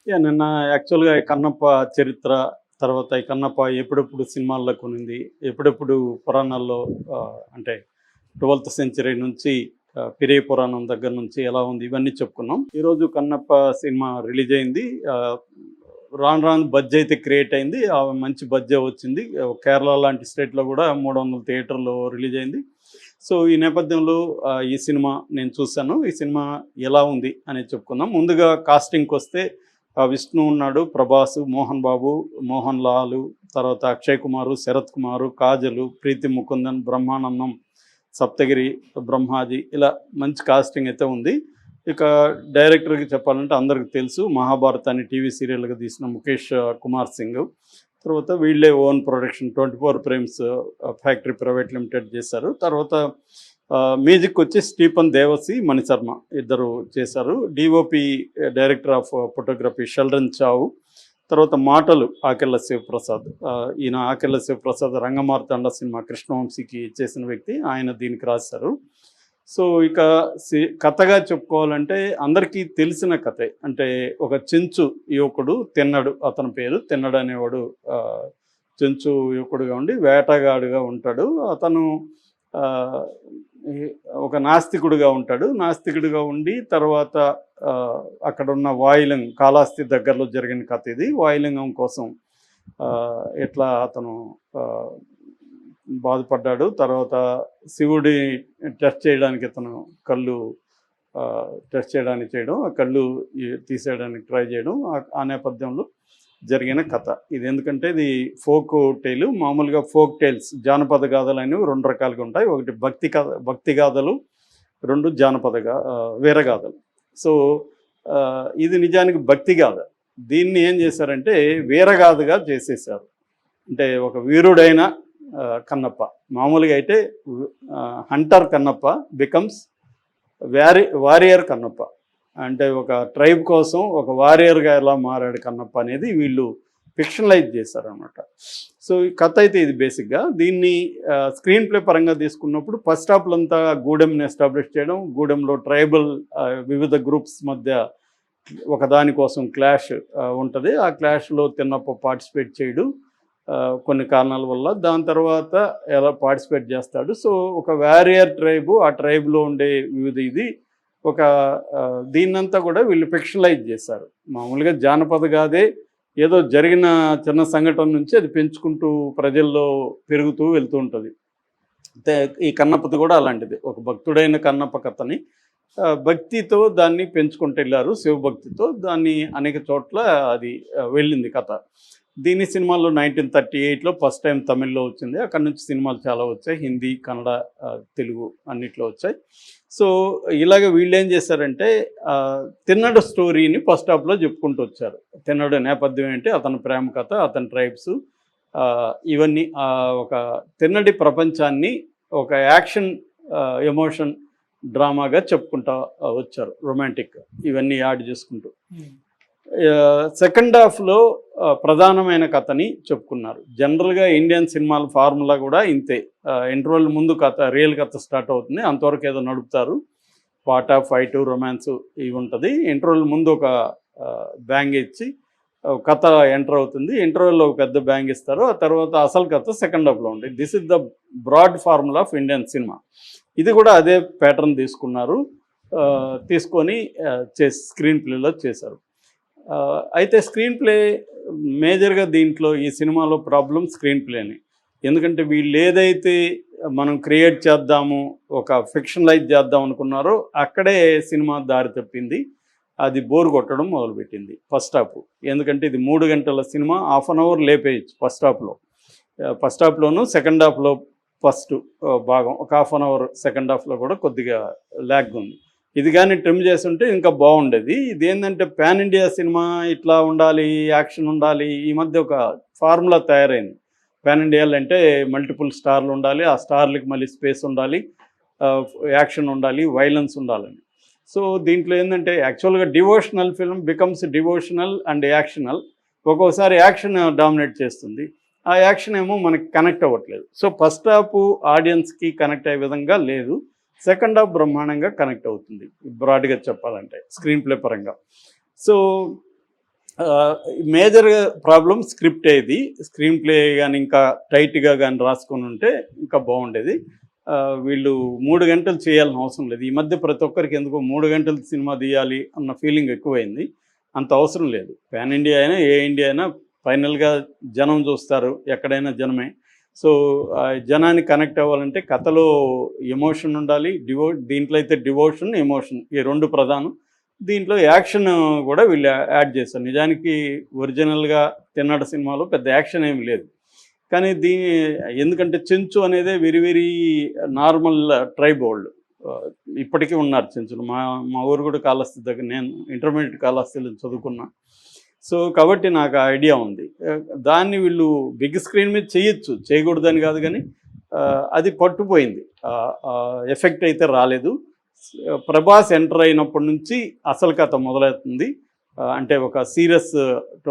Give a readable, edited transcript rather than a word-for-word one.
నిన్న యాక్చువల్‌గా ఈ కన్నప్ప చరిత్ర, తర్వాత ఈ కన్నప్ప ఎప్పుడెప్పుడు సినిమాల్లో కొనింది, ఎప్పుడెప్పుడు పురాణాల్లో అంటే 12థ్ సెంచరీ నుంచి పిరియా పురాణం దగ్గర నుంచి ఎలా ఉంది ఇవన్నీ చెప్పుకున్నాం. ఈరోజు కన్నప్ప సినిమా రిలీజ్ అయింది. ఆహ్, రాను రాను బజ్ అయితే క్రియేట్ అయింది. మంచి బజ్జే వచ్చింది. కేరళ లాంటి స్టేట్‌లో కూడా 300 థియేటర్‌లో రిలీజ్ అయింది. సో, ఈ నేపథ్యంలో ఈ సినిమా నేను చూసాను. ఈ సినిమా ఎలా ఉంది అనేది చెప్పుకుందాం. ముందుగా కాస్టింగ్‌కొస్తే విష్ణు ఉన్నాడు, ప్రభాస్, మోహన్ బాబు, మోహన్ లాల్, తర్వాత అక్షయ్ కుమారు, శరత్ కుమారు, కాజలు, ప్రీతి ముకుందన్, బ్రహ్మానందం, సప్తగిరి, బ్రహ్మాజీ ఇలా మంచి కాస్టింగ్ అయితే ఉంది. ఇక డైరెక్టర్‌కి చెప్పాలంటే అందరికి తెలుసు. 'మహాభారత్' అని టీవీ సీరియల్‌గా తీసిన ముఖేష్ కుమార్ సింగ్. తర్వాత వీళ్ళే own production 24 frames factory private limited చేశారు. తర్వాత మ్యూజిక్ వచ్చి స్టీఫన్ దేవసి, మణిశర్మ ఇద్దరు చేశారు. DOP director of photography Sheldon చావు. తర్వాత మాటలు ఆకెళ్ళ శివప్రసాద్. ఈయన ఆకెళ్ళ శివప్రసాద్ 'రంగమార్తాండ' సినిమా కృష్ణవంశీకి చేసిన వ్యక్తి. ఆయన దీనికి రాశారు. సో, ఇక కథగా చెప్పుకోవాలంటే అందరికీ తెలిసిన కథే. అంటే ఒక చెంచు యువకుడు తిన్నడు, అతని పేరు తిన్నడు అనేవాడు. చెంచు యువకుడుగా ఉండి వేటగాడుగా ఉంటాడు. అతను ఆహ్, ఈ ఒక నాస్తికుడుగా ఉంటాడు. నాస్తికుడిగా ఉండి తర్వాత అక్కడున్న వాయులింగం కాళహస్తి దగ్గరలో జరిగిన కథ ఇది. వాయులింగం కోసం ఎట్లా అతను ఆహ్, బాధపడ్డాడు. తర్వాత శివుడి టెస్ట్ చేయడానికి ఇతను కళ్ళు టెస్ట్ చేయడానికి చేయడం, ఆ కళ్ళు తీసేయడానికి ట్రై చేయడం, ఆ నేపథ్యంలో జరిగిన కథ ఇది. ఎందుకంటే ఇది ఫోక్ టైలు. మామూలుగా ఫోక్ టైల్స్ జానపద గాథలు అనేవి 2 రకాలుగా ఉంటాయి. ఒకటి భక్తి గాథలు, 2 వీరగాథలు. సో, ఇది నిజానికి భక్తి గాథ. దీన్ని ఏం చేశారంటే వీరగాథగా చేసేసారు. అంటే ఒక వీరుడైన కన్నప్ప. మామూలుగా అయితే hunter Kannappa becomes warrior Kannappa. అంటే ఒక ట్రైబ్ కోసం ఒక వారియర్గా ఎలా మారాడు కన్నప్ప అనేది వీళ్ళు ఫిక్షనలైజ్ చేశారనమాట. సో, ఈ కథ అయితే ఇది బేసిక్గా. దీన్ని స్క్రీన్ ప్లే పరంగా తీసుకున్నప్పుడు ఫస్ట్ హాఫ్లంతా గూడెంని ఎస్టాబ్లిష్ చేయడం, గూడెంలో ట్రైబల్ వివిధ గ్రూప్స్ మధ్య ఒకదాని కోసం క్లాష్ ఉంటుంది. ఆ క్లాష్లో తిన్నప్ప పార్టిసిపేట్ చేయడు కొన్ని కారణాల వల్ల. దాని తర్వాత ఎలా పార్టిసిపేట్ చేస్తాడు. సో, ఒక వారియర్ ట్రైబు, ఆ ట్రైబ్లో ఉండే వివిధ ఒక దీన్నంతా కూడా వీళ్ళు ఫిక్షనలైజ్ చేశారు. మామూలుగా జానపద గాథే, ఏదో జరిగిన చిన్న సంఘటన నుంచి అది పెంచుకుంటూ ప్రజల్లో పెరుగుతూ వెళ్తూ ఉంటుంది. అయితే ఈ కన్నప్పది కూడా అలాంటిది. ఒక భక్తుడైన కన్నప్ప కథని భక్తితో దాన్ని పెంచుకుంటూ వెళ్ళారు. శివభక్తితో దాన్ని అనేక చోట్ల అది వెళ్ళింది కథ. దీని సినిమాల్లో 1938లో ఫస్ట్ టైం తమిళ్లో వచ్చింది. అక్కడి నుంచి సినిమాలు చాలా వచ్చాయి. హిందీ, కన్నడ, తెలుగు అన్నిట్లో వచ్చాయి. సో, ఇలాగ వీళ్ళేం చేశారంటే తిన్నడు స్టోరీని ఫస్ట్ హాఫ్లో చెప్పుకుంటూ వచ్చారు. తిన్నడు నేపథ్యం ఏంటి, అతని ప్రేమ కథ, అతని ట్రైబ్స్, ఇవన్నీ ఒక తిన్నడి ప్రపంచాన్ని ఒక యాక్షన్ ఎమోషన్ డ్రామాగా చెప్పుకుంటా వచ్చారు. రొమాంటిక్ ఇవన్నీ యాడ్ చేసుకుంటూ. సెకండ్ హాఫ్లో ప్రధానమైన కథని చెప్పుకున్నారు. జనరల్గా ఇండియన్ సినిమాల ఫార్ములా కూడా ఇంతే. ఇంటర్వెల్ ముందు కథ, రియల్ కథ స్టార్ట్ అవుతుంది. అంతవరకు ఏదో నడుపుతారు. పాట, ఫైటు, రొమాన్స్ ఇవి ఉంటుంది. ఇంటర్వెల్ ముందు ఒక బ్యాంగ్ ఇచ్చి కథ ఎంటర్ అవుతుంది. ఇంటర్వెల్లో ఒక పెద్ద బ్యాంగ్ ఇస్తారు. ఆ తర్వాత అసలు కథ సెకండ్ హాఫ్లో ఉంది. This is the broad formula of Indian cinema. ఇది కూడా అదే ప్యాటర్న్ తీసుకున్నారు. తీసుకొని స్క్రీన్ ప్లేలో చేశారు. అయితే స్క్రీన్ ప్లే మేజర్గా దీంట్లో ఈ సినిమాలో ప్రాబ్లం స్క్రీన్ ప్లేని. ఎందుకంటే వీళ్ళు ఏదైతే మనం క్రియేట్ చేద్దాము, ఒక ఫిక్షనలైజ్ చేద్దాం అనుకున్నారో అక్కడే సినిమా దారి తప్పింది. అది బోర్ కొట్టడం మొదలుపెట్టింది ఫస్ట్ హాఫ్. ఎందుకంటే ఇది 3 గంటల సినిమా, హాఫ్ అన్ అవర్ లేపేయచ్చు ఫస్ట్ హాఫ్లో. ఫస్ట్ హాఫ్లోను, సెకండ్ హాఫ్లో ఫస్ట్ భాగం ఒక హాఫ్ అన్ అవర్, సెకండ్ హాఫ్లో కూడా కొద్దిగా ల్యాగ్ ఉంది. ఇది కానీ ట్రిమ్ చేస్తుంటే ఇంకా బాగుండేది. ఇది ఏంటంటే పాన్ ఇండియా సినిమా, ఇట్లా ఉండాలి, యాక్షన్ ఉండాలి. ఈ మధ్య ఒక ఫార్ములా తయారైంది. పాన్ ఇండియాలో అంటే మల్టిపుల్ స్టార్లు ఉండాలి, ఆ స్టార్లకి మళ్ళీ స్పేస్ ఉండాలి, యాక్షన్ ఉండాలి, వైలెన్స్ ఉండాలని. సో, దీంట్లో ఏంటంటే యాక్చువల్గా devotional film becomes devotional and actional. ఒక్కోసారి యాక్షన్ డామినేట్ చేస్తుంది, ఆ యాక్షన్ ఏమో మనకి కనెక్ట్ అవ్వట్లేదు. సో, ఫస్ట్ హాఫ్ ఆడియన్స్కి కనెక్ట్ అయ్యే విధంగా లేదు. సెకండ్ హాఫ్ బ్రహ్మాండంగా కనెక్ట్ అవుతుంది బ్రాడ్గా చెప్పాలంటే స్క్రీన్ ప్లే పరంగా. సో, మేజర్ ప్రాబ్లం స్క్రిప్టే ఇది. స్క్రీన్ ప్లే గాని ఇంకా టైట్‌గా గాని రాసుకొని ఉంటే ఇంకా బాగుండేది. వీళ్ళు 3 గంటలు చేయాల్సిన అవసరం లేదు. ఈ మధ్య ప్రతి ఒక్కరికి ఎందుకో 3 గంటలు సినిమా తీయాలి అన్న ఫీలింగ్ ఎక్కువైంది. అంత అవసరం లేదు. పాన్ ఇండియా అయినా, ఏ ఇండియా అయినా ఫైనల్‌గా జనం చూస్తారు. ఎక్కడైనా జనమే. సో, జనానికి కనెక్ట్ అవ్వాలంటే కథలో ఎమోషన్ ఉండాలి. దీంట్లో అయితే డివోషన్, ఎమోషన్ ఈ 2 ప్రధానం. దీంట్లో యాక్షన్ కూడా వీళ్ళు యాడ్ చేశారు. నిజానికి ఒరిజినల్‌గా 'తెన్నాడ' సినిమాలో పెద్ద యాక్షన్ ఏమి లేదు. కానీ ఎందుకంటే 'చెంచు' అనేదే వెరీ వెరీ నార్మల్ ట్రైబ్ వోళ్ళు. ఇప్పటికీ ఉన్నారు చెంచులు. మా మా ఊరు కూడా కాళహస్తి దగ్గర. నేను ఇంటర్మీడియట్ కాళహస్తిలో చదువుకున్నా. సో, కాబట్టి నాకు ఆ ఐడియా ఉంది. దాన్ని వీళ్ళు బిగ్ స్క్రీన్ మీద చేయొచ్చు. చేయకూడదని కాదు కానీ అది పట్టుపోయింది. ఎఫెక్ట్ అయితే రాలేదు. ప్రభాస్ ఎంటర్ అయినప్పటి నుంచి అసలు కథ మొదలవుతుంది. అంటే ఒక సీరియస్